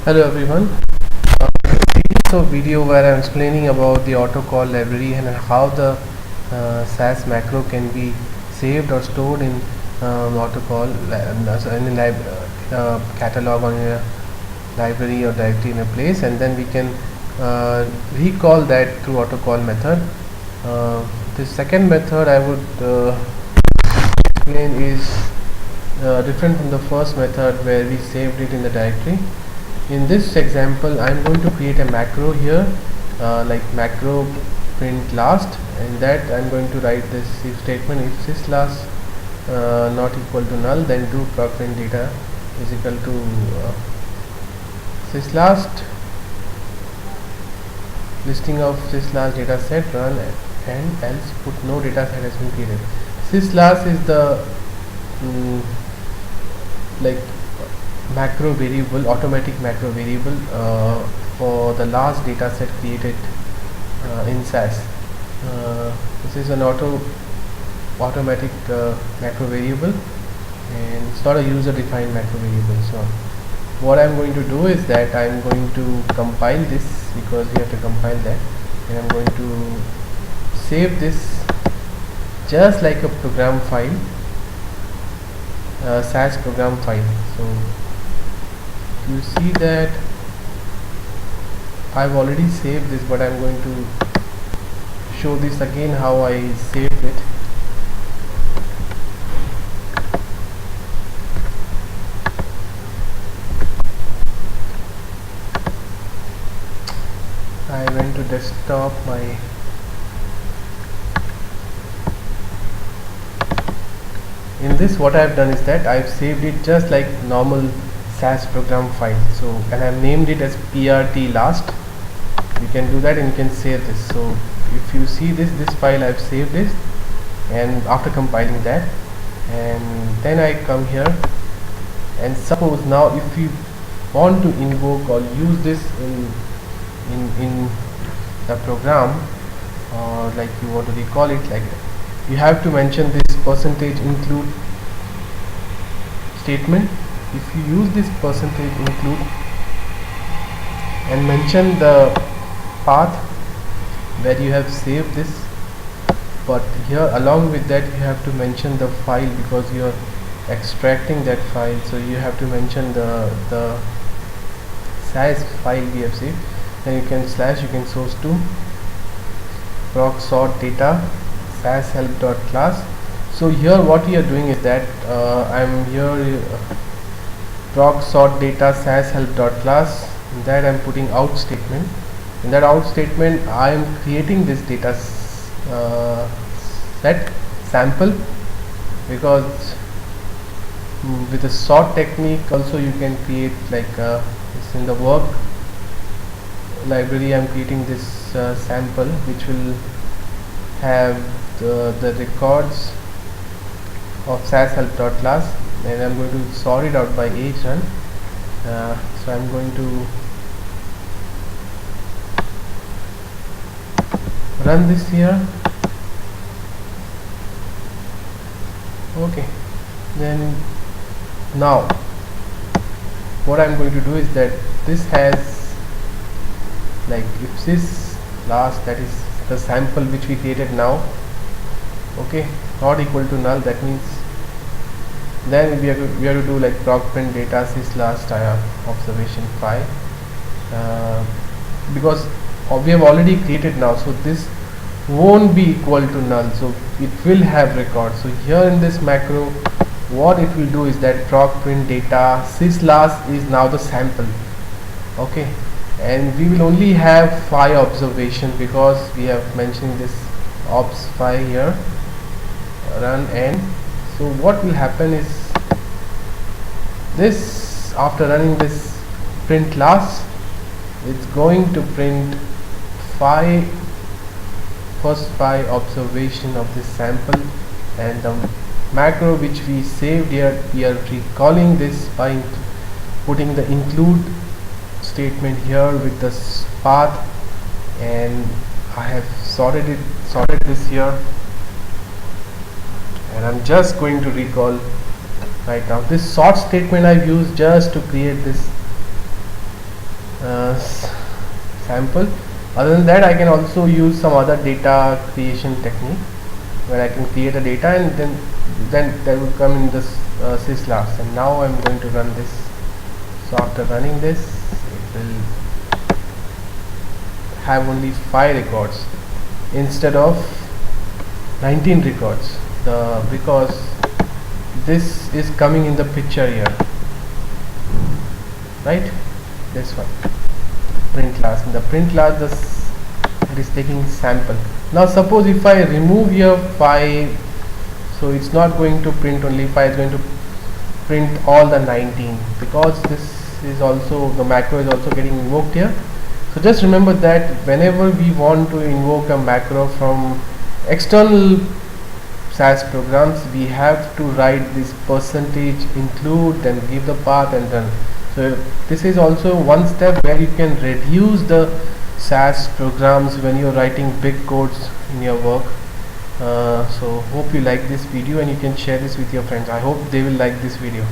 Hello everyone. This is a video where I am explaining about the autocall library and how the SAS macro can be saved or stored in autocall in a catalog on a library or directory in a place, and then we can recall that through autocall method. The second method I would explain is different from the first method where we saved it in the directory. In this example, I am going to create a macro here, like macro print last, and that I am going to write this if statement: if sys last not equal to null, then do proc print data is equal to sys last listing of sys last data set run, and else put no data set has been created. Sys last is the like macro variable, automatic macro variable for the last data set created in SAS. This is an automatic macro variable, and it's not a user defined macro variable. So what I'm going to do is that I'm going to compile this, because we have to compile that, and I'm going to save this just like a program file, SAS program file. So you see that I've already saved this, but I'm going to show this again how I saved it. I went to desktop, in this what I've done is that I've saved it just like normal SAS program file. So, and I've named it as PRT last. You can do that and you can save this. So if you see this file, I've saved this, and after compiling that, and then I come here, and suppose now if you want to invoke or use this in the program, or like you want to recall it, like you have to mention this percentage include statement. If you use this percentage include and mention the path where you have saved this, but here along with that you have to mention the file, because you are extracting that file, so you have to mention the SAS file we have saved. Then you can slash, you can source to proc sort data SAS help.class. So here what we are doing is that I'm here proc sort data SAS help.class, that I'm putting out statement. In that out statement I am creating this data set sample, because with the sort technique also you can create like it's in the work library. I'm creating this sample which will have the records of SAS help.class, and I'm going to sort it out by age run. So I'm going to run this here. Okay, then now what I'm going to do is that this has like if this last, that is the sample which we created now, okay, not equal to null, that means then we have to do like proc print data sys last observation 5, because we have already created now, so this won't be equal to null, so it will have record. So here in this macro what it will do is that proc print data sys last is now the sample, okay, and we will only have 5 observation because we have mentioned this ops 5 here, run n. So what will happen is this, after running this print last, it's going to print first 5 observation of this sample, and the macro which we saved here, we are recalling this by putting the include statement here with the path, and I have sorted this here, and I'm just going to recall right now. This sort statement I've used just to create this sample. Other than that, I can also use some other data creation technique where I can create a data and then that will come in this sys last. And now I'm going to run this. So after running this, it will have only 5 records instead of 19 records, because this is coming in the picture here, right? This one, print class. In the print class, it is taking sample. Now suppose if I remove here 5, so it's not going to print only 5, it's going to print all the 19, because this is also, the macro is also getting invoked here. So just remember that whenever we want to invoke a macro from external SAS programs, we have to write this percentage include, then give the path and run. So this is also one step where you can reduce the SAS programs when you're writing big codes in your work. So hope you like this video and you can share this with your friends. I hope they will like this video.